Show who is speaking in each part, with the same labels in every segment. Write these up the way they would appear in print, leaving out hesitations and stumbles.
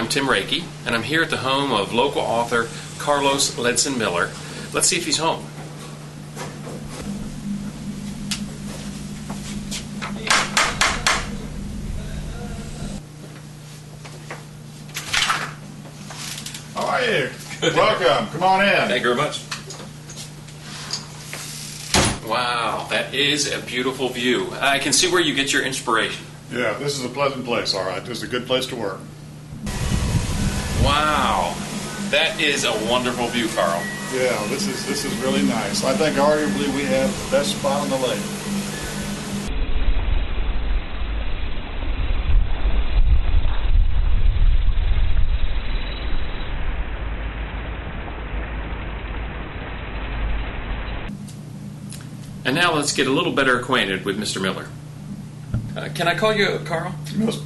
Speaker 1: I'm Tim Reiki, and I'm here at the home of local author Carlos Ledson Miller. Let's see if he's home.
Speaker 2: How are you? Welcome. Come on in.
Speaker 1: Thank you very much. Wow, that is a beautiful view. I can see where you get your inspiration.
Speaker 2: Yeah, this is a pleasant place, all right. This is a good place to work.
Speaker 1: Wow, that is a wonderful view, Carl.
Speaker 2: Yeah, this is really nice. I think arguably we have the best spot on the lake.
Speaker 1: And now let's get a little better acquainted with Mr. Miller. Can I call you Carl?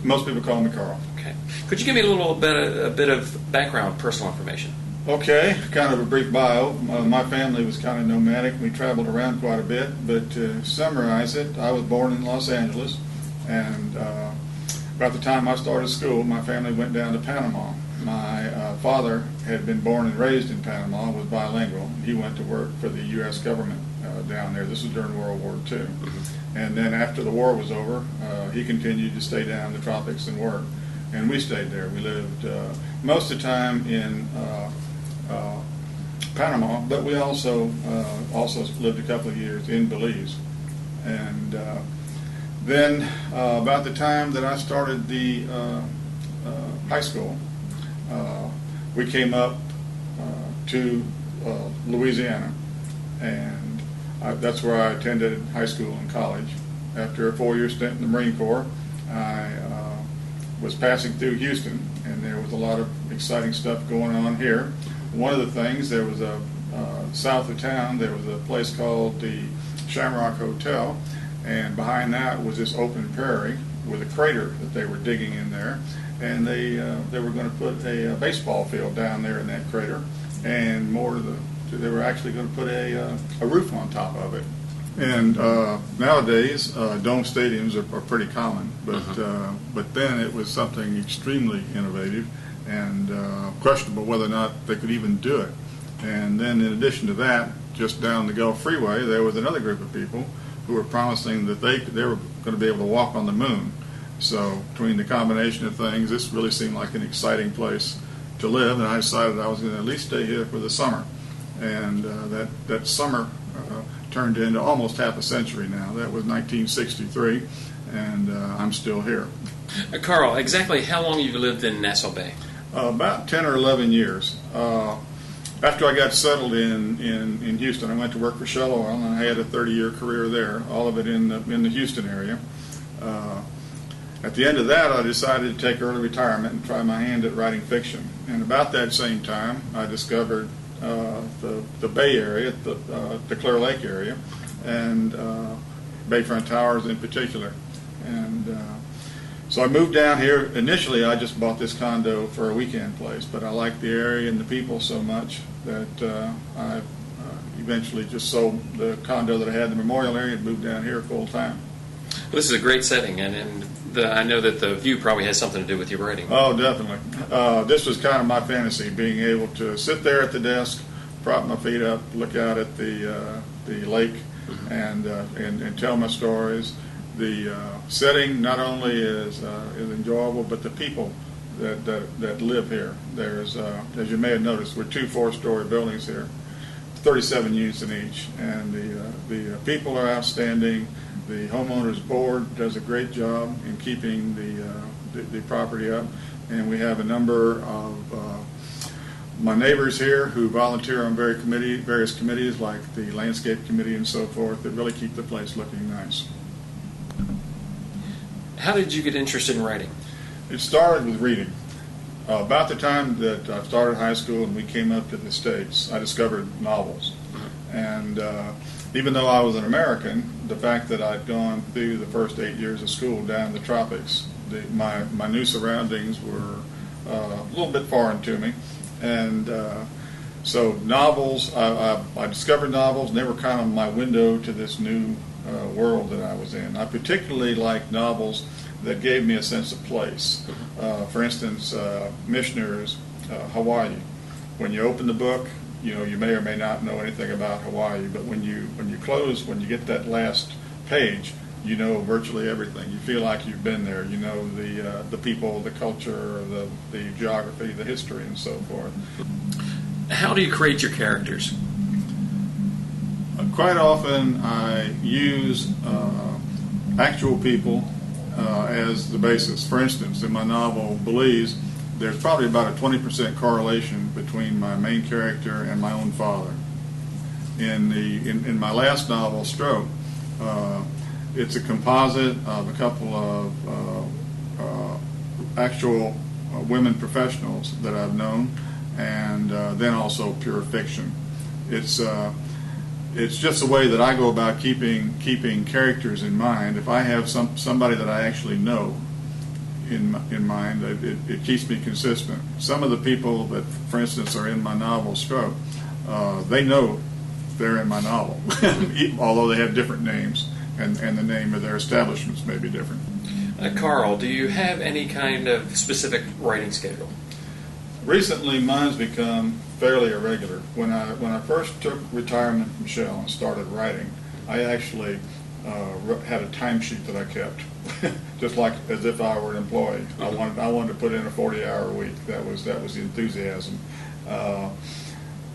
Speaker 2: Most people call me Carl.
Speaker 1: Okay. Could you give me a bit of background, personal information?
Speaker 2: Okay, kind of a brief bio. My family was kind of nomadic. We traveled around quite a bit, but to summarize it, I was born in Los Angeles, and about the time I started school, my family went down to Panama. My father had been born and raised in Panama, was bilingual. He went to work for the U.S. government down there. This was during World War II. Mm-hmm. And then after the war was over, he continued to stay down in the tropics and work. And we stayed there. We lived most of the time in Panama, but we also lived a couple of years in Belize. And then about the time that I started the high school, we came up to Louisiana, and that's where I attended high school and college. After a 4-year stint in the Marine Corps, I was passing through Houston, and there was a lot of exciting stuff going on here. One of the things, there was south of town, there was a place called the Shamrock Hotel, and behind that was this open prairie with a crater that they were digging in there, and they were going to put a baseball field down there in that crater, and they were actually going to put a roof on top of it. And nowadays, dome stadiums are pretty common, but then it was something extremely innovative and questionable whether or not they could even do it. And then in addition to that, just down the Gulf Freeway, there was another group of people who were promising that they were going to be able to walk on the moon. So between the combination of things, this really seemed like an exciting place to live, and I decided I was going to at least stay here for the summer. And that summer turned into almost half a century now. That was 1963, and I'm still here.
Speaker 1: Carl, exactly how long have you lived in Nassau Bay?
Speaker 2: About 10 or 11 years. After I got settled in Houston, I went to work for Shell Oil, and I had a 30-year career there, all of it in the Houston area. At the end of that, I decided to take early retirement and try my hand at writing fiction. And about that same time, I discovered the Bay Area, the Clear Lake area, and Bayfront Towers in particular. And so I moved down here. Initially, I just bought this condo for a weekend place, but I liked the area and the people so much that I eventually just sold the condo that I had in the Memorial area and moved down here full time.
Speaker 1: Well, this is a great setting, and I know that the view probably has something to do with your writing.
Speaker 2: Oh, definitely. This was kind of my fantasy, being able to sit there at the desk, prop my feet up, look out at the lake, and tell my stories. The setting not only is enjoyable, but the people that live here. There's, as you may have noticed, we're 2 4-story buildings here, 37 units in each, and the people are outstanding. The homeowners board does a great job in keeping the property up, and we have a number of my neighbors here who volunteer on various committees like the landscape committee and so forth that really keep the place looking nice.
Speaker 1: How did you get interested in writing?
Speaker 2: It started with reading. About the time that I started high school and we came up to the States, I discovered novels. And even though I was an American, the fact that I'd gone through the first 8 years of school down in the tropics, my new surroundings were a little bit foreign to me. And so novels, I discovered novels, and they were kind of my window to this new world that I was in. I particularly liked novels that gave me a sense of place. For instance, Missioner's Hawaii. When you open the book, you may or may not know anything about Hawaii, but when you get that last page, you know virtually everything. You feel like you've been there. You know the people, the culture, the geography, the history, and so forth.
Speaker 1: How do you create your characters?
Speaker 2: Quite often I use actual people as the basis. For instance, in my novel Belize, there's probably about a 20% correlation between my main character and my own father. In my last novel, Stroke, it's a composite of a couple of actual women professionals that I've known, and then also pure fiction. It's just the way that I go about keeping characters in mind. If I have somebody that I actually know in mind, it keeps me consistent. Some of the people that, for instance, are in my novel Stroke, they know they're in my novel, although they have different names, and the name of their establishments may be different.
Speaker 1: Carl, do you have any kind of specific writing schedule?
Speaker 2: Recently, mine's become fairly irregular. When I first took retirement from Shell and started writing, I actually had a timesheet that I kept, just like as if I were an employee. I wanted to put in a 40-hour week. That was the enthusiasm.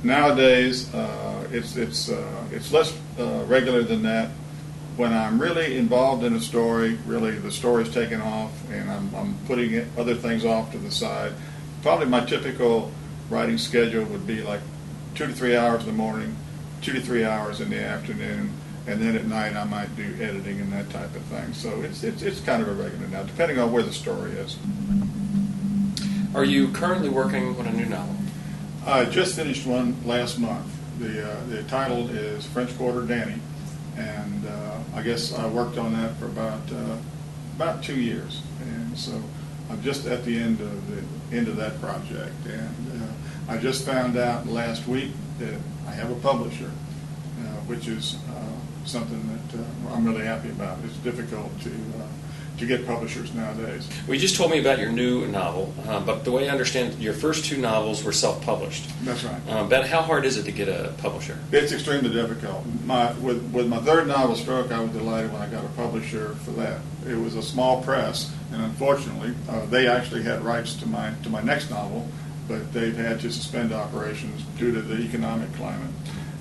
Speaker 2: Nowadays, it's less regular than that. When I'm really involved in a story, really the story's taken off, and I'm putting other things off to the side. Probably my typical writing schedule would be like 2 to 3 hours in the morning, 2 to 3 hours in the afternoon, and then at night I might do editing and that type of thing. So it's kind of irregular now, depending on where the story is.
Speaker 1: Are you currently working on a new novel?
Speaker 2: I just finished one last month. The title is French Quarter Danny, and I guess I worked on that for about 2 years, and so I'm just at the end of that project, and I just found out last week that I have a publisher, which is something that I'm really happy about. It's difficult to get publishers nowadays.
Speaker 1: Well, you just told me about your new novel, but the way I understand it, your first 2 novels were self-published.
Speaker 2: That's right.
Speaker 1: But how hard is it to get a publisher?
Speaker 2: It's extremely difficult. With my third novel, Stroke, I was delighted when I got a publisher for that. It was a small press, and unfortunately, they actually had rights to my next novel, but they've had to suspend operations due to the economic climate.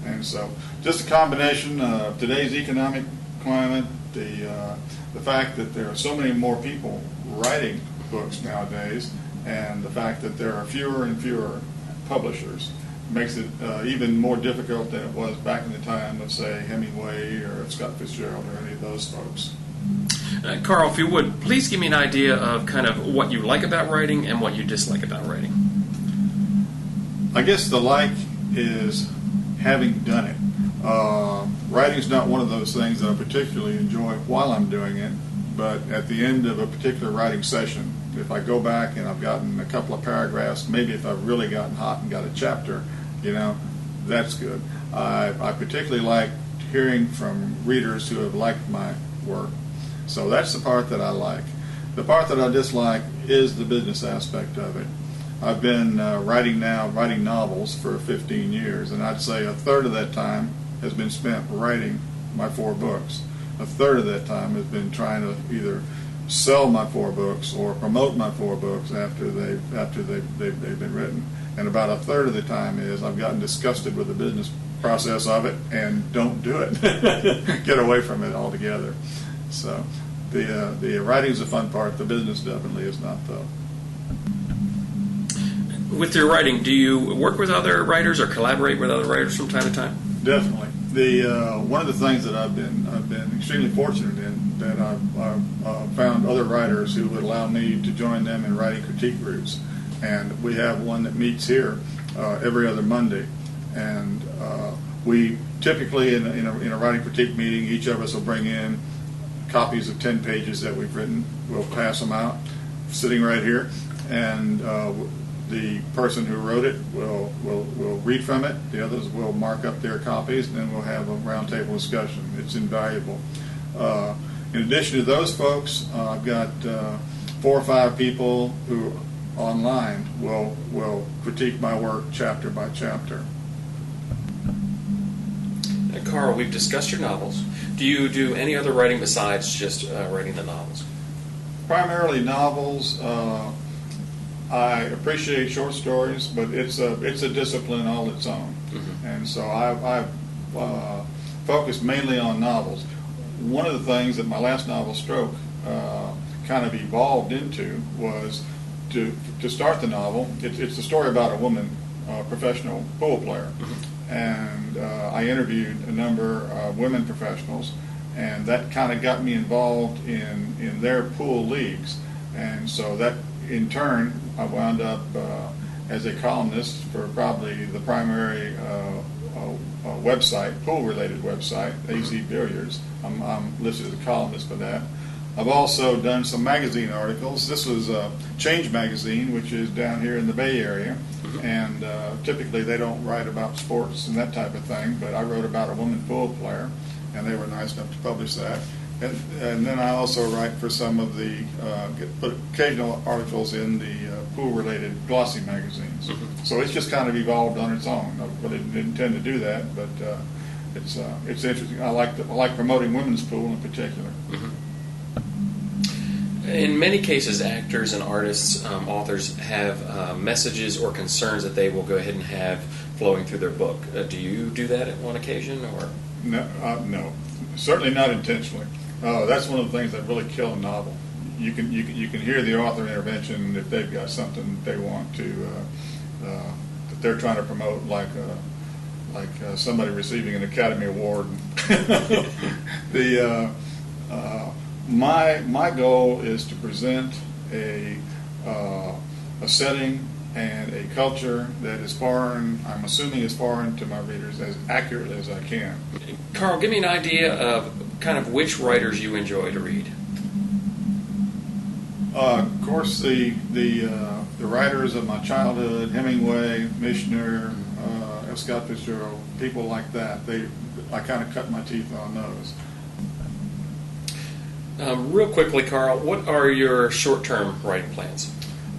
Speaker 2: And so, just a combination of today's economic climate, the fact that there are so many more people writing books nowadays, and the fact that there are fewer and fewer publishers makes it even more difficult than it was back in the time of, say, Hemingway or Scott Fitzgerald or any of those folks.
Speaker 1: Carl, if you would, please give me an idea of kind of what you like about writing and what you dislike about writing.
Speaker 2: I guess the like is having done it. Writing's not one of those things that I particularly enjoy while I'm doing it, but at the end of a particular writing session, if I go back and I've gotten a couple of paragraphs, maybe if I've really gotten hot and got a chapter, that's good. I particularly like hearing from readers who have liked my work. So that's the part that I like. The part that I dislike is the business aspect of it. I've been writing novels for 15 years, and I'd say a third of that time has been spent writing my 4 books. A third of that time has been trying to either sell my 4 books or promote my 4 books after they've been written. And about a third of the time is I've gotten disgusted with the business process of it and don't do it. Get away from it altogether. So the writing's the fun part. The business definitely is not, though.
Speaker 1: With your writing, do you work with other writers or collaborate with other writers from time to time?
Speaker 2: Definitely. One of the things that I've been extremely fortunate in, that I've found other writers who would allow me to join them in writing critique groups, and we have one that meets here every other Monday, and we typically in a writing critique meeting, each of us will bring in copies of 10 pages that we've written. We'll pass them out, sitting right here, and the person who wrote it will read from it. The others will mark up their copies, and then we'll have a roundtable discussion. It's invaluable. In addition to those folks, I've got 4 or 5 people who online will critique my work chapter by chapter.
Speaker 1: Carl, we've discussed your novels. Do you do any other writing besides just writing the novels?
Speaker 2: Primarily novels. I appreciate short stories, but it's a discipline all its own, and so I've focused mainly on novels. One of the things that my last novel, Stroke, kind of evolved into was to start the novel. It's a story about a woman, professional pool player, and I interviewed a number of women professionals, and that kind of got me involved in their pool leagues, and so that in turn I wound up as a columnist for probably the primary website, pool-related website, AZ Billiards. I'm listed as a columnist for that. I've also done some magazine articles. This was Change Magazine, which is down here in the Bay Area, and typically they don't write about sports and that type of thing, but I wrote about a woman pool player, and they were nice enough to publish that. And then I also write for some of the put occasional articles in the pool-related glossy magazines. So it's just kind of evolved on its own. I really didn't intend to do that, but it's interesting. I like promoting women's pool in particular.
Speaker 1: In many cases, actors and artists, authors have messages or concerns that they will go ahead and have flowing through their book. Do you do that at one occasion, or
Speaker 2: no, certainly not intentionally. That's one of the things that really kill a novel. You can hear the author intervention if they've got something they want to that they're trying to promote, like somebody receiving an Academy Award. My goal is to present a setting and a culture that is foreign, I'm assuming is foreign to my readers, as accurately as I can.
Speaker 1: Carl, give me an idea of kind of which writers you enjoy to read.
Speaker 2: Of course, the writers of my childhood, Hemingway, Michener, F. Scott Fitzgerald, people like that. I kind of cut my teeth on those.
Speaker 1: Real quickly, Carl, what are your short-term writing plans?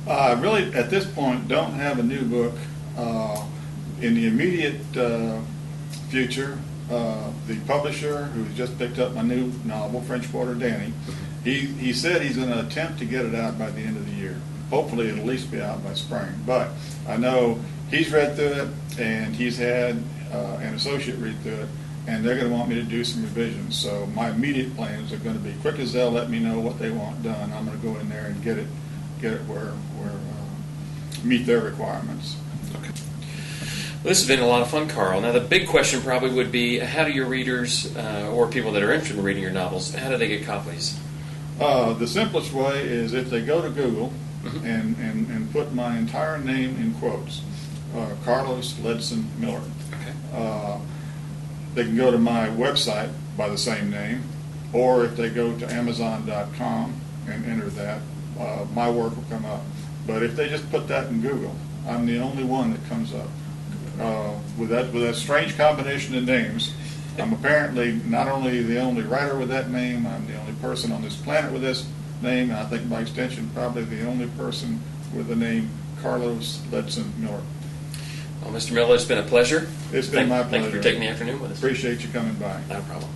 Speaker 2: I really, at this point, don't have a new book. In the immediate future, the publisher who's just picked up my new novel, French Quarter Danny, he said he's going to attempt to get it out by the end of the year. Hopefully it'll at least be out by spring. But I know he's read through it, and he's had an associate read through it, and they're going to want me to do some revisions. So my immediate plans are going to be, quick as they'll let me know what they want done, I'm going to go in there and get it where meet their requirements.
Speaker 1: Okay. Well, this has been a lot of fun, Carl. Now the big question probably would be, how do your readers or people that are interested in reading your novels, how do they get copies?
Speaker 2: The simplest way is if they go to Google and put my entire name in quotes, Carlos Ledson Miller. Okay. They can go to my website by the same name, or if they go to Amazon.com and enter that, my work will come up. But if they just put that in Google, I'm the only one that comes up. With that strange combination of names, I'm apparently not only the only writer with that name, I'm the only person on this planet with this name, and I think by extension probably the only person with the name Carlos Ledson Miller.
Speaker 1: Well, Mr. Miller, it's been a pleasure.
Speaker 2: It's been my pleasure.
Speaker 1: Thank you for taking the afternoon with us.
Speaker 2: Appreciate you coming by.
Speaker 1: No problem.